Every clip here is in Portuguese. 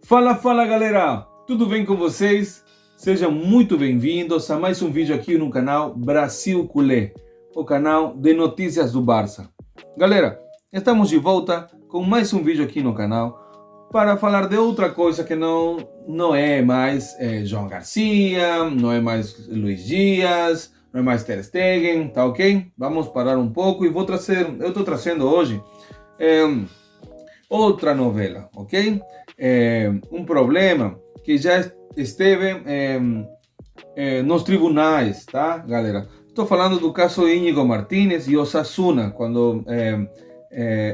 Fala, fala galera! Tudo bem com vocês? Sejam muito bem-vindos a mais um vídeo aqui no canal Brasil Culé, o canal de notícias do Barça. Galera, estamos de volta com mais um vídeo aqui no canal para falar de outra coisa que não é mais João Garcia, não é mais Luiz Dias, não é mais Ter Stegen, tá ok? Vamos parar um pouco e eu estou trazendo hoje outra novela, ok? Um problema que já esteve nos tribunais, tá, galera? Estou falando do caso Íñigo Martínez e Osasuna, quando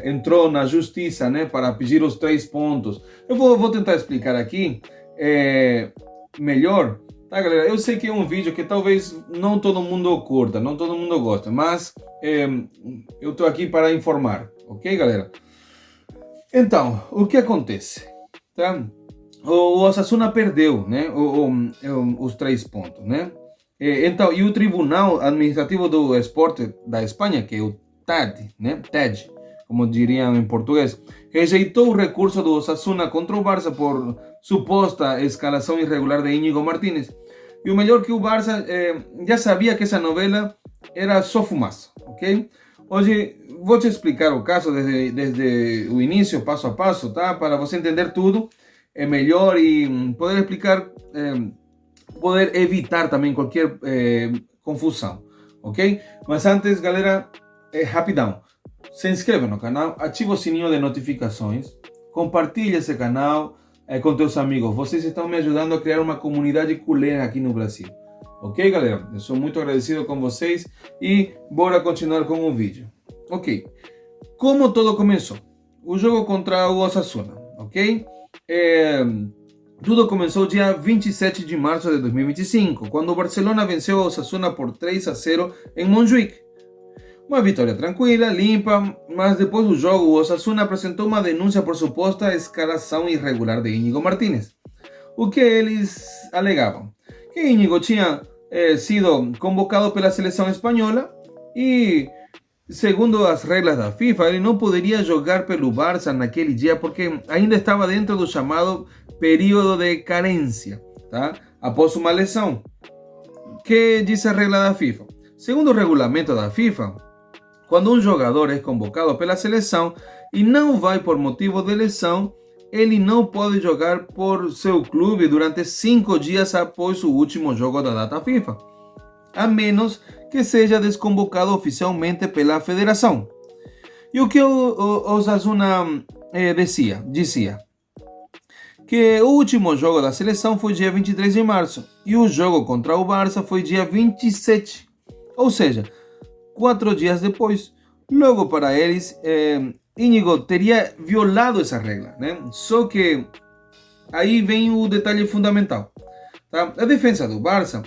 entrou na justiça, né, para pedir os 3 pontos. Eu vou tentar explicar aqui melhor, tá, galera? Eu sei que é um vídeo que talvez não todo mundo curta, não todo mundo gosta, mas eu estou aqui para informar, ok, galera? Então, o que acontece? Tá? O Osasuna perdeu, né, os 3 pontos, né? Então, e o Tribunal Administrativo do Esporte da Espanha, que é o TAD, né, TAD, como diriam em português, rejeitou o recurso do Osasuna contra o Barça por suposta escalação irregular de Íñigo Martínez. E o melhor que o Barça já sabia que essa novela era só fumaça, ok? Hoje vou te explicar o caso desde o início, passo a passo, tá? Para você entender tudo melhor e poder explicar, poder evitar também qualquer confusão, ok? Mas antes, galera, rapidão, se inscreva no canal, ativa o sininho de notificações, compartilha esse canal com teus amigos. Vocês estão me ajudando a criar uma comunidade culé aqui no Brasil. Ok, galera? Eu sou muito agradecido com vocês e bora continuar com o vídeo. Ok, como tudo começou? O jogo contra o Osasuna, ok? Tudo começou dia 27 de março de 2025, quando o Barcelona venceu o Osasuna por 3-0 em Montjuic. Uma vitória tranquila, limpa, mas depois do jogo o Osasuna apresentou uma denúncia por suposta escalação irregular de Íñigo Martínez. O que eles alegavam? Que Íñigo tinha sido convocado pela seleção espanhola e, segundo as regras da FIFA, ele não poderia jogar pelo Barça naquele dia porque ainda estava dentro do chamado período de carência, tá? Após uma lesão. Que diz a regra da FIFA? Segundo o regulamento da FIFA, quando um jogador é convocado pela seleção e não vai por motivo de lesão, ele não pode jogar por seu clube durante 5 dias após o último jogo da data FIFA, a menos que seja desconvocado oficialmente pela federação. E o que o Osasuna dizia? Que o último jogo da seleção foi dia 23 de março e o jogo contra o Barça foi dia 27, ou seja, 4 dias depois. Logo, para eles, Íñigo teria violado essa regra, né? Só que aí vem o detalhe fundamental, tá? A defesa do Barça,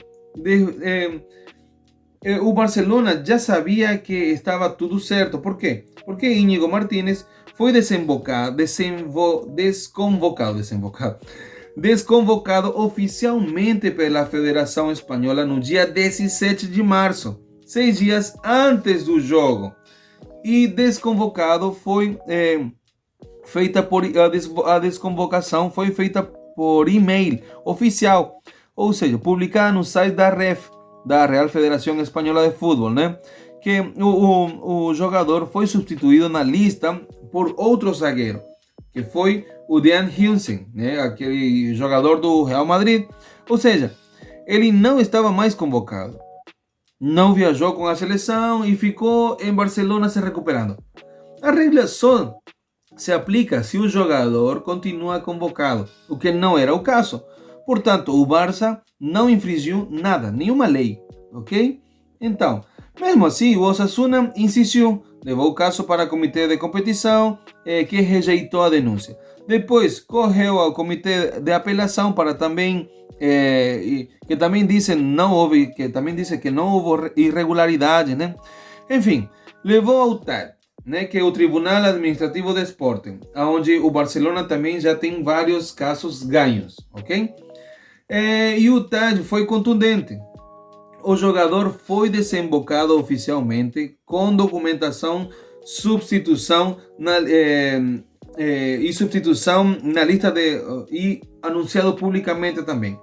o Barcelona já sabia que estava tudo certo. Por quê? Porque Íñigo Martínez foi desconvocado oficialmente pela Federação Espanhola no dia 17 de março, 6 dias antes do jogo. E desconvocado foi feita a desconvocação foi feita por e-mail oficial, ou seja, publicada no site da REF, da Real Federação Espanhola de Futebol, né? Que o jogador foi substituído na lista por outro zagueiro, que foi o Dean Huijsen, né? Aquele jogador do Real Madrid. Ou seja, ele não estava mais convocado, não viajou com a seleção e ficou em Barcelona se recuperando. A regra só se aplica se o jogador continua convocado, o que não era o caso. Portanto, o Barça não infringiu nada, nenhuma lei, ok? Então, mesmo assim, o Osasuna insistiu, levou o caso para o comitê de competição, que rejeitou a denúncia. Depois, correu ao comitê de apelação para também que também disse que não houve irregularidade, né? Enfim, levou ao TAD, né, que é o Tribunal Administrativo de Esporte, onde o Barcelona também já tem vários casos ganhos, ok? E o TAD foi contundente. O jogador foi desembocado oficialmente com documentação, substituição e substituição na lista e anunciado publicamente também.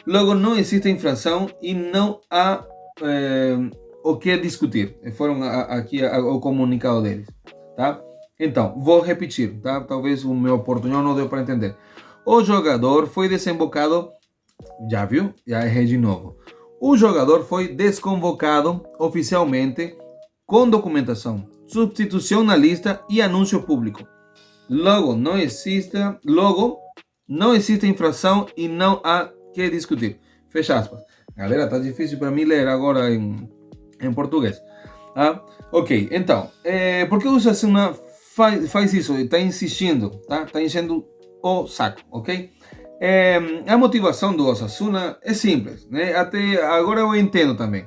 Logo, não existe infração e não há o que discutir. Foram aqui o comunicado deles, tá? Então, vou repetir, tá? Talvez o meu portunhol não deu para entender. O jogador foi desembocado, já viu? Já errei de novo. O jogador foi desconvocado oficialmente com documentação, substituição na lista e anúncio público. Logo, não existe infração e não há que discutir. Fecha aspas. Galera, tá difícil para mim ler agora em português. Ok, então, por que o Osasuna faz isso? Está insistindo, tá? Está enchendo o saco, ok? A motivação do Osasuna é simples, né? Até agora eu entendo também.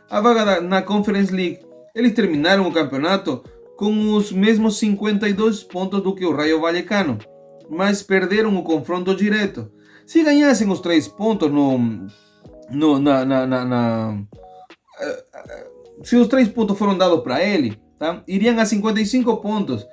A vaga na Conference League, eles terminaram o campeonato com os mesmos 52 pontos do que o Rayo Vallecano, mas perderam o confronto direto. Se ganhassem os 3 pontos se os 3 pontos foram dados para ele, tá? Iriam a 55 pontos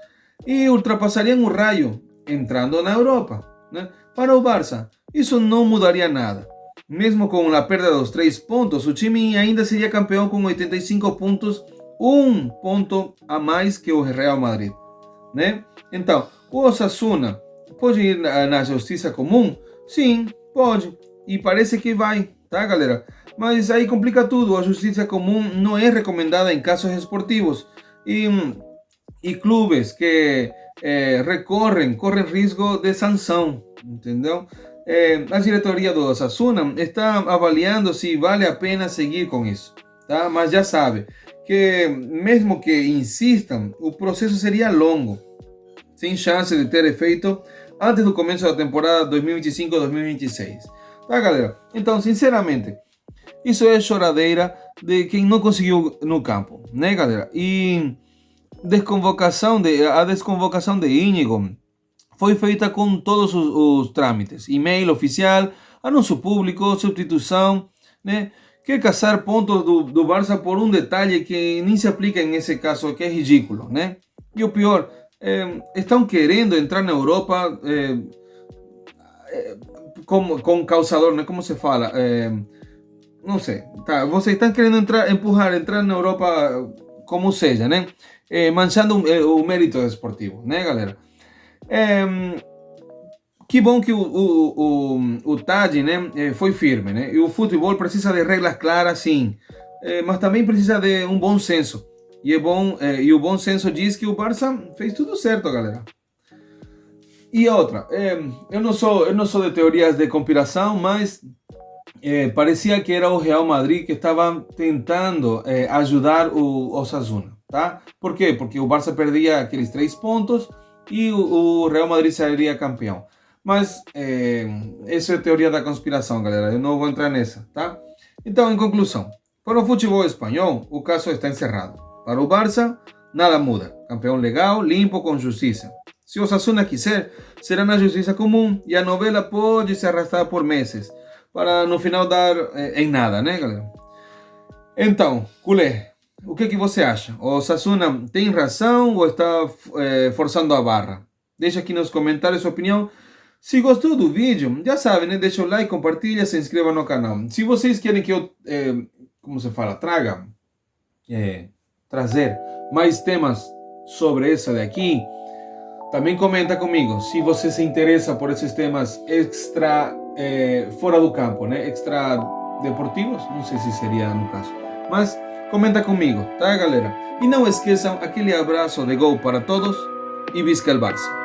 e ultrapassariam o Rayo, entrando na Europa, né? Para o Barça, isso não mudaria nada. Mesmo com a perda dos 3 pontos, o time ainda seria campeão com 85 pontos, um ponto a mais que o Real Madrid, né? Então, o Osasuna pode ir na justiça comum? Sim, pode. E parece que vai, tá, galera? Mas aí complica tudo. A justiça comum não é recomendada em casos esportivos. E clubes que correm risco de sanção, entendeu? A diretoria do Osasuna está avaliando se vale a pena seguir com isso, tá? Mas já sabe que mesmo que insistam, o processo seria longo, sem chance de ter efeito antes do começo da temporada 2025-2026. Tá, galera? Então, sinceramente, isso é choradeira de quem não conseguiu no campo, né, galera? E a desconvocação de Íñigo foi feita com todos os trâmites: e-mail oficial, anúncio público, substituição, né? Quer caçar pontos do Barça por um detalhe que nem se aplica nesse caso, que é ridículo, né? E o pior, estão querendo entrar na Europa com causador, né? Como se fala? Não sei. Tá, vocês estão querendo entrar na Europa como seja, né? Manchando o mérito esportivo, né, galera? Que bom que o Taddy, né, foi firme, né? E o futebol precisa de regras claras, sim, mas também precisa de um bom senso. E o bom senso diz que o Barça fez tudo certo, galera. E outra, eu não sou de teorias de conspiração, mas parecia que era o Real Madrid que estava tentando ajudar o Osasuna, tá? Por quê? Porque o Barça perdia aqueles 3 pontos e o Real Madrid seria campeão. Mas essa é a teoria da conspiração, galera. Eu não vou entrar nessa, tá? Então, em conclusão, para o futebol espanhol, o caso está encerrado. Para o Barça, nada muda. Campeão legal, limpo, com justiça. Se o Osasuna quiser, será na justiça comum e a novela pode se arrastar por meses, para no final dar em nada, né, galera? Então, culé, o que você acha? O Osasuna tem razão ou está forçando a barra? Deixa aqui nos comentários sua opinião. Se gostou do vídeo, já sabe, né? Deixa o like, compartilha, se inscreva no canal. Se vocês querem que eu, como se fala, trazer mais temas sobre essa daqui, também comenta comigo. Se você se interessa por esses temas extra, fora do campo, né? Extra deportivos, não sei se seria no caso. Mas comenta comigo, tá, galera? E não esqueçam aquele abraço de gol para todos e visca el Barça.